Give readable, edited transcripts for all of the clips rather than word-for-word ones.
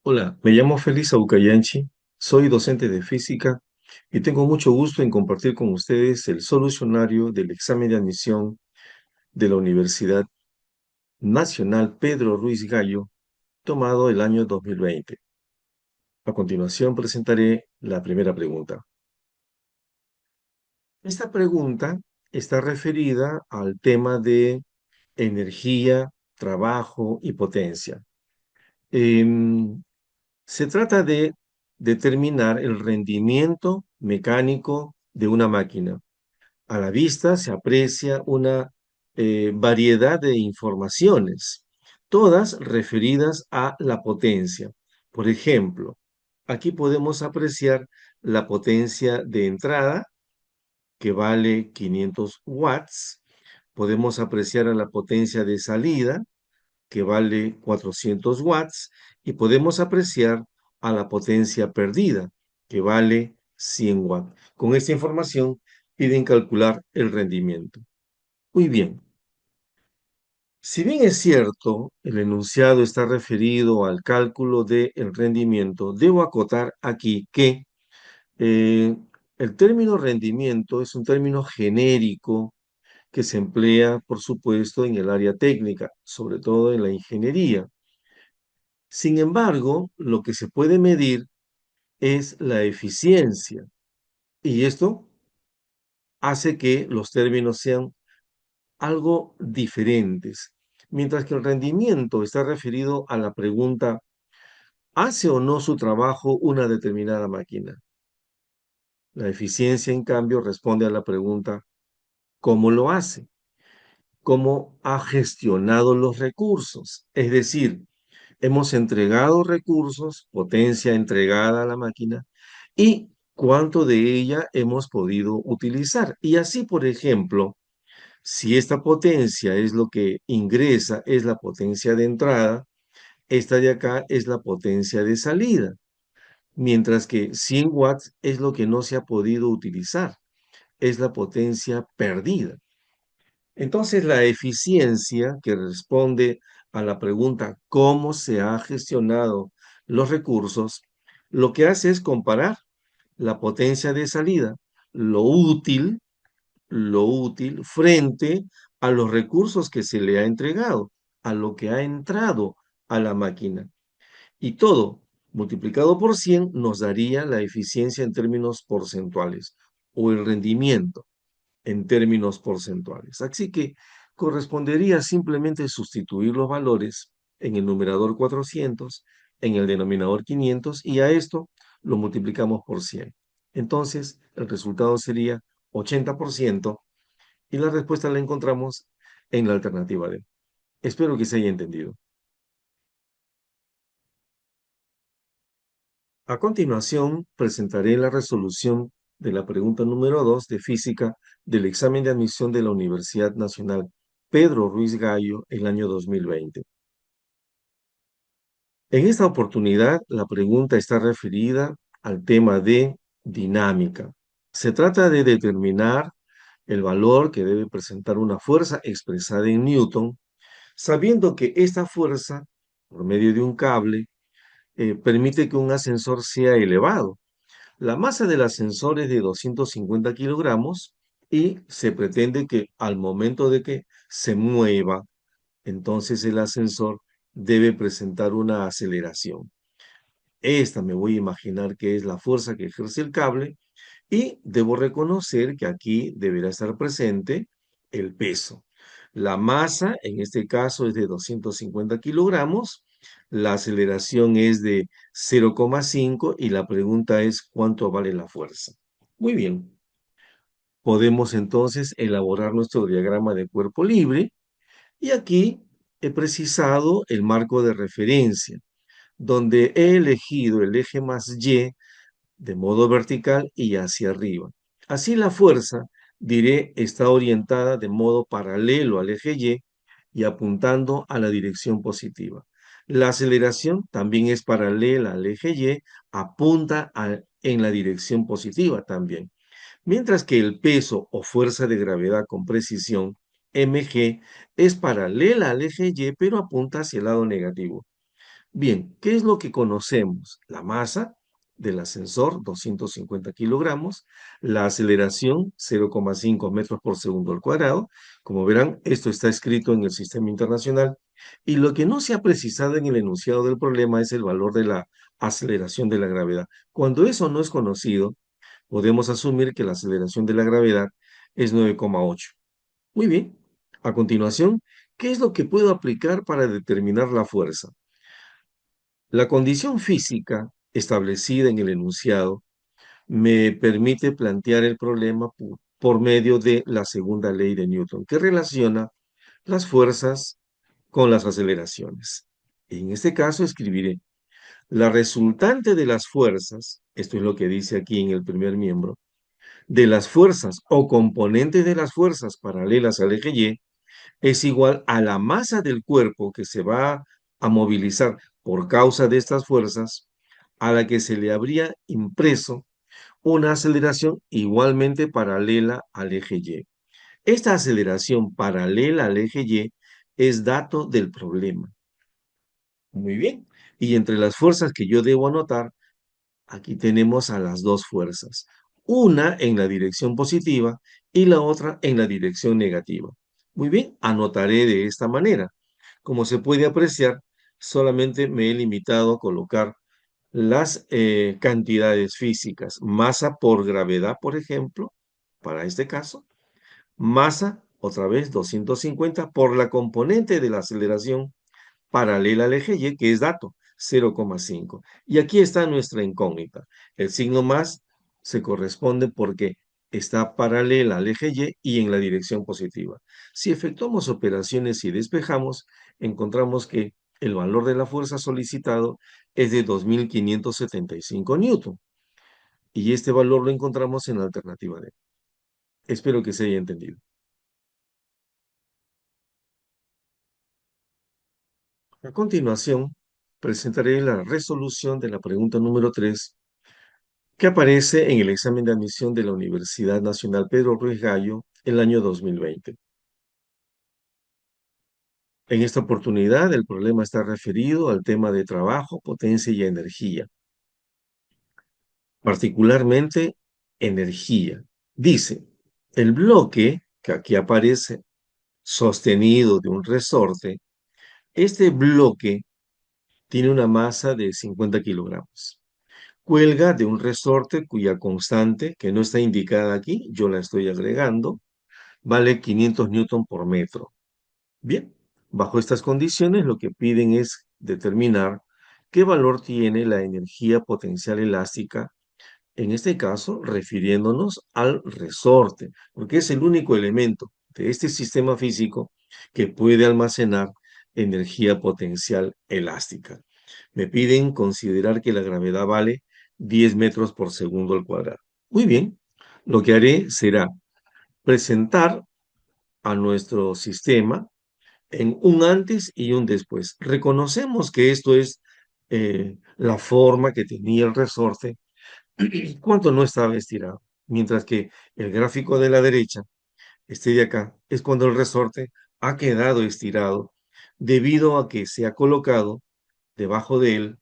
Hola, me llamo Félix Aucayanchi, soy docente de física y tengo mucho gusto en compartir con ustedes el solucionario del examen de admisión de la Universidad Nacional Pedro Ruiz Gallo, tomado el año 2020. A continuación presentaré la primera pregunta. Esta pregunta está referida al tema de energía, trabajo y potencia. Em, Se trata de determinar el rendimiento mecánico de una máquina. A la vista se aprecia una variedad de informaciones, todas referidas a la potencia. Por ejemplo, aquí podemos apreciar la potencia de entrada, que vale 500 watts. Podemos apreciar a la potencia de salida, que vale 400 watts, y podemos apreciar a la potencia perdida, que vale 100 watts. Con esta información piden calcular el rendimiento. Muy bien. Si bien es cierto, el enunciado está referido al cálculo del rendimiento, debo acotar aquí que eh, el término rendimiento es un término genérico que se emplea, por supuesto, en el área técnica, sobre todo en la ingeniería. Sin embargo, lo que se puede medir es la eficiencia y esto hace que los términos sean algo diferentes. Mientras que el rendimiento está referido a la pregunta, ¿hace o no su trabajo una determinada máquina? La eficiencia, en cambio, responde a la pregunta, ¿cómo lo hace? ¿Cómo ha gestionado los recursos? Es decir, hemos entregado recursos, potencia entregada a la máquina, y cuánto de ella hemos podido utilizar. Y así, por ejemplo, si esta potencia es lo que ingresa, es la potencia de entrada, esta de acá es la potencia de salida, mientras que 100 watts es lo que no se ha podido utilizar, es la potencia perdida. Entonces, la eficiencia que responde a la pregunta cómo se ha gestionado los recursos, lo que hace es comparar la potencia de salida, lo útil, lo útil frente a los recursos que se le ha entregado, a lo que ha entrado a la máquina. Y todo multiplicado por 100 nos daría la eficiencia en términos porcentuales o el rendimiento en términos porcentuales. Así que correspondería simplemente sustituir los valores en el numerador 400, en el denominador 500 y a esto lo multiplicamos por 100. Entonces, el resultado sería 80% y la respuesta la encontramos en la alternativa D. Espero que se haya entendido. A continuación, presentaré la resolución de la pregunta número 2 de física del examen de admisión de la Universidad Nacional Pedro Ruiz Gallo el año 2020. En esta oportunidad, la pregunta está referida al tema de dinámica. Se trata de determinar el valor que debe presentar una fuerza expresada en Newton, sabiendo que esta fuerza, por medio de un cable, permite que un ascensor sea elevado. La masa del ascensor es de 250 kilogramos y se pretende que al momento de que se mueva, entonces el ascensor debe presentar una aceleración. Esta me voy a imaginar que es la fuerza que ejerce el cable y debo reconocer que aquí deberá estar presente el peso. La masa, en este caso, es de 250 kilogramos. La aceleración es de 0,5 y la pregunta es ¿cuánto vale la fuerza? Muy bien. Podemos entonces elaborar nuestro diagrama de cuerpo libre y aquí he precisado el marco de referencia, donde he elegido el eje más Y de modo vertical y hacia arriba. Así la fuerza, diré, está orientada de modo paralelo al eje y apuntando a la dirección positiva. La aceleración también es paralela al eje Y, en la dirección positiva también. Mientras que el peso o fuerza de gravedad con precisión, mg, es paralela al eje Y, pero apunta hacia el lado negativo. Bien, ¿qué es lo que conocemos? La masa del ascensor, 250 kilogramos, la aceleración, 0,5 metros por segundo al cuadrado. Como verán, esto está escrito en el sistema internacional. Y lo que no se ha precisado en el enunciado del problema es el valor de la aceleración de la gravedad. Cuando eso no es conocido, podemos asumir que la aceleración de la gravedad es 9,8. Muy bien. A continuación, ¿qué es lo que puedo aplicar para determinar la fuerza? La condición física establecida en el enunciado me permite plantear el problema por medio de la segunda ley de Newton, que relaciona las fuerzas con las aceleraciones. En este caso escribiré la resultante de las fuerzas, esto es lo que dice aquí en el primer miembro, de las fuerzas o componentes de las fuerzas paralelas al eje Y es igual a la masa del cuerpo que se va a movilizar por causa de estas fuerzas, a la que se le habría impreso una aceleración igualmente paralela al eje Y. Esta aceleración paralela al eje Y es dato del problema. Muy bien. Y entre las fuerzas que yo debo anotar, aquí tenemos a las dos fuerzas, una en la dirección positiva y la otra en la dirección negativa. Muy bien, anotaré de esta manera. Como se puede apreciar, solamente me he limitado a colocar las cantidades físicas, masa por gravedad, por ejemplo, para este caso, masa, otra vez 250 por la componente de la aceleración paralela al eje Y, que es dato, 0,5. Y aquí está nuestra incógnita. El signo más se corresponde porque está paralela al eje Y en la dirección positiva. Si efectuamos operaciones y despejamos, encontramos que el valor de la fuerza solicitado es de 2.575 newton. Y este valor lo encontramos en la alternativa D. Espero que se haya entendido. A continuación, presentaré la resolución de la pregunta número 3 que aparece en el examen de admisión de la Universidad Nacional Pedro Ruiz Gallo el año 2020. En esta oportunidad, el problema está referido al tema de trabajo, potencia y energía, particularmente energía. Dice, el bloque que aquí aparece sostenido de un resorte, este bloque tiene una masa de 50 kilogramos. Cuelga de un resorte cuya constante, que no está indicada aquí, yo la estoy agregando, vale 500 newton por metro. Bien, bajo estas condiciones lo que piden es determinar qué valor tiene la energía potencial elástica, en este caso refiriéndonos al resorte, porque es el único elemento de este sistema físico que puede almacenar energía potencial elástica. Me piden considerar que la gravedad vale 10 metros por segundo al cuadrado. Muy bien, lo que haré será presentar a nuestro sistema en un antes y un después. Reconocemos que esto es la forma que tenía el resorte cuando no estaba estirado, mientras que el gráfico de la derecha, este de acá, es cuando el resorte ha quedado estirado debido a que se ha colocado debajo de él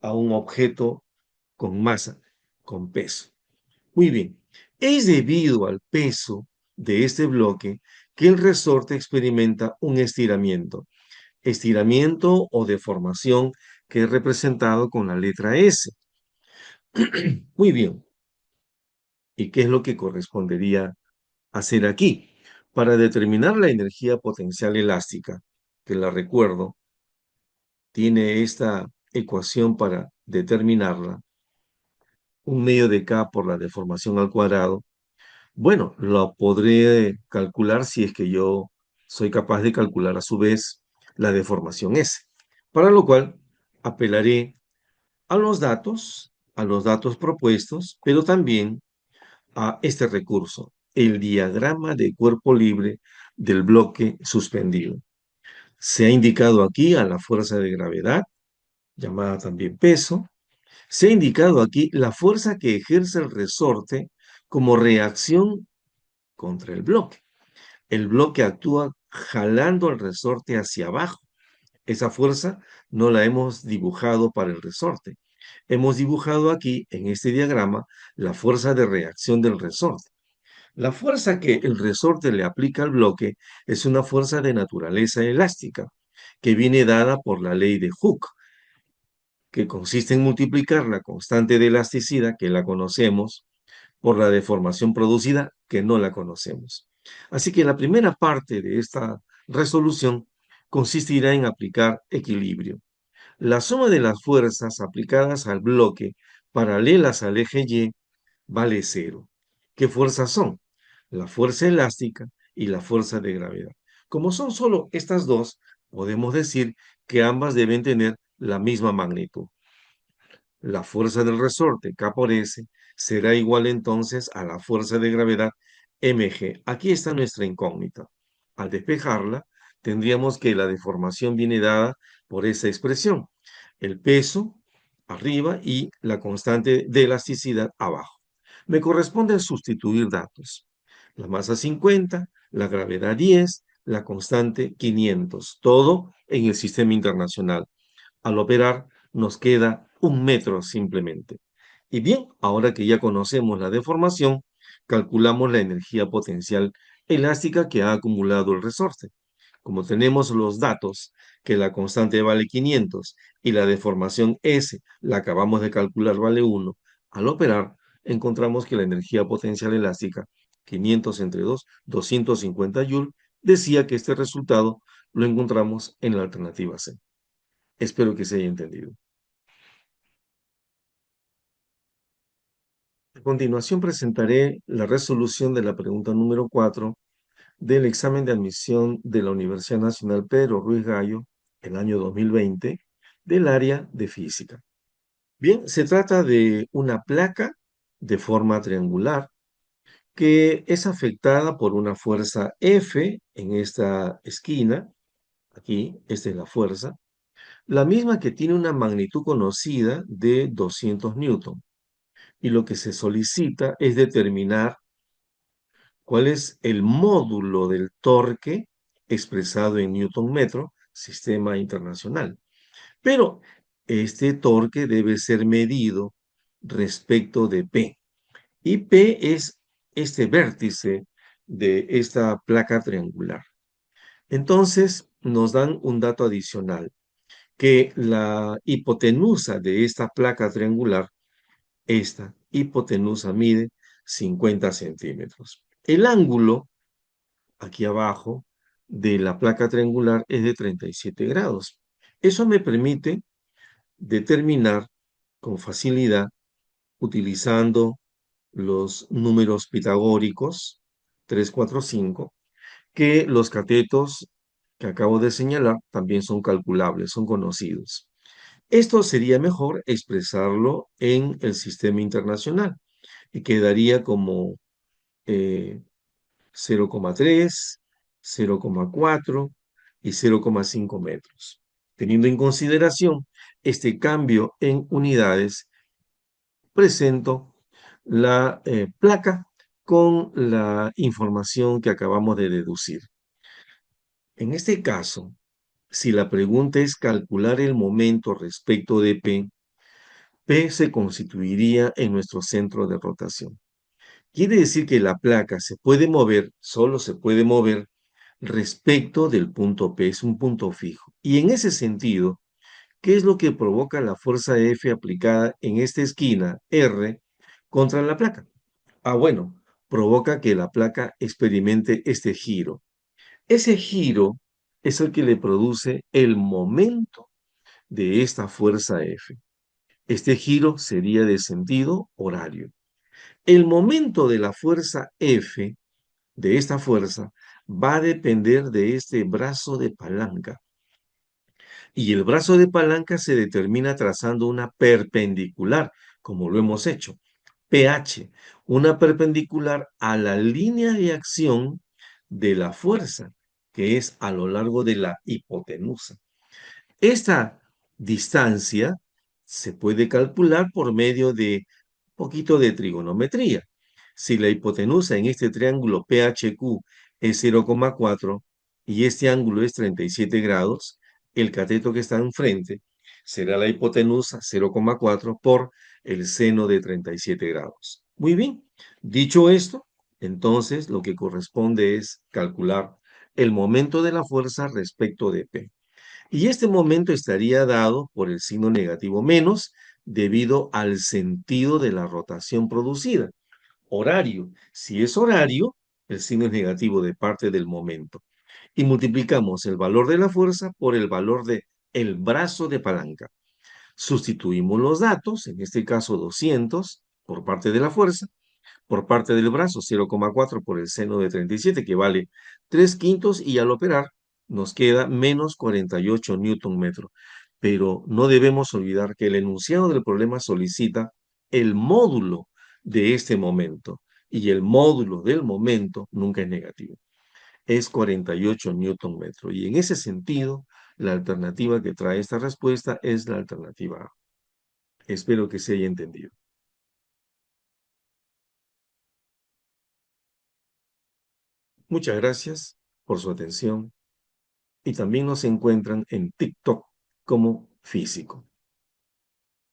a un objeto con masa, con peso. Muy bien, es debido al peso de este bloque que el resorte experimenta un estiramiento o deformación que es representado con la letra S. Muy bien, ¿y qué es lo que correspondería hacer aquí? Para determinar la energía potencial elástica, que la recuerdo, tiene esta ecuación para determinarla, un medio de K por la deformación al cuadrado. Bueno, lo podré calcular si es que yo soy capaz de calcular a su vez la deformación S, para lo cual apelaré a los datos propuestos, pero también a este recurso, el diagrama de cuerpo libre del bloque suspendido. Se ha indicado aquí a la fuerza de gravedad, llamada también peso. Se ha indicado aquí la fuerza que ejerce el resorte como reacción contra el bloque. El bloque actúa jalando el resorte hacia abajo. Esa fuerza no la hemos dibujado para el resorte. Hemos dibujado aquí, en este diagrama, la fuerza de reacción del resorte. La fuerza que el resorte le aplica al bloque es una fuerza de naturaleza elástica, que viene dada por la ley de Hooke, que consiste en multiplicar la constante de elasticidad, que la conocemos, por la deformación producida, que no la conocemos. Así que la primera parte de esta resolución consistirá en aplicar equilibrio. La suma de las fuerzas aplicadas al bloque paralelas al eje Y vale cero. ¿Qué fuerzas son? La fuerza elástica y la fuerza de gravedad. Como son solo estas dos, podemos decir que ambas deben tener la misma magnitud. La fuerza del resorte, K por S, será igual entonces a la fuerza de gravedad mg. Aquí está nuestra incógnita. Al despejarla, tendríamos que la deformación viene dada por esa expresión. El peso arriba y la constante de elasticidad abajo. Me corresponde sustituir datos. La masa 50, la gravedad 10, la constante 500, todo en el sistema internacional. Al operar nos queda 1 metro simplemente. Y bien, ahora que ya conocemos la deformación, calculamos la energía potencial elástica que ha acumulado el resorte. Como tenemos los datos, que la constante vale 500 y la deformación S, la acabamos de calcular, vale 1, al operar encontramos que la energía potencial elástica, 500 entre 2, 250 joules, decía que este resultado lo encontramos en la alternativa C. Espero que se haya entendido. A continuación presentaré la resolución de la pregunta número 4 del examen de admisión de la Universidad Nacional Pedro Ruiz Gallo, el año 2020, del área de física. Bien, se trata de una placa de forma triangular que es afectada por una fuerza F en esta esquina. Aquí, esta es la fuerza, la misma que tiene una magnitud conocida de 200 newton. Y lo que se solicita es determinar cuál es el módulo del torque expresado en newton metro, sistema internacional. Pero este torque debe ser medido respecto de P. Y P es este vértice de esta placa triangular. Entonces, nos dan un dato adicional, que la hipotenusa de esta placa triangular, esta hipotenusa mide 50 centímetros. El ángulo, aquí abajo, de la placa triangular es de 37 grados. Eso me permite determinar con facilidad, utilizando los números pitagóricos 3, 4, 5, que los catetos que acabo de señalar también son calculables, son conocidos. Esto sería mejor expresarlo en el sistema internacional y quedaría como 0,3, 0,4 y 0,5 metros. Teniendo en consideración este cambio en unidades, presento la placa con la información que acabamos de deducir. En este caso, si la pregunta es calcular el momento respecto de P se constituiría en nuestro centro de rotación. Quiere decir que la placa se puede mover, solo se puede mover respecto del punto P, es un punto fijo. Y en ese sentido, ¿qué es lo que provoca la fuerza F aplicada en esta esquina R contra la placa? Bueno, provoca que la placa experimente este giro. Ese giro es el que le produce el momento de esta fuerza F. Este giro sería de sentido horario. El momento de la fuerza F, de esta fuerza, va a depender de este brazo de palanca. Y el brazo de palanca se determina trazando una perpendicular, como lo hemos hecho. PH, una perpendicular a la línea de acción de la fuerza, que es a lo largo de la hipotenusa. Esta distancia se puede calcular por medio de un poquito de trigonometría. Si la hipotenusa en este triángulo PHQ es 0,4 y este ángulo es 37 grados, El cateto que está enfrente será la hipotenusa 0,4 por el seno de 37 grados. Muy bien, dicho esto, entonces lo que corresponde es calcular el momento de la fuerza respecto de P. Y este momento estaría dado por el signo negativo menos debido al sentido de la rotación producida. Horario. Si es horario, el signo es negativo de parte del momento. Y multiplicamos el valor de la fuerza por el valor de el brazo de palanca. Sustituimos los datos, en este caso 200 por parte de la fuerza, por parte del brazo 0,4 por el seno de 37, que vale 3 quintos, y al operar nos queda menos 48 newton metro. Pero no debemos olvidar que el enunciado del problema solicita el módulo de este momento, y el módulo del momento nunca es negativo, es 48 newton metro. Y en ese sentido, la alternativa que trae esta respuesta es la alternativa A. Espero que se haya entendido. Muchas gracias por su atención y también nos encuentran en TikTok como Físico.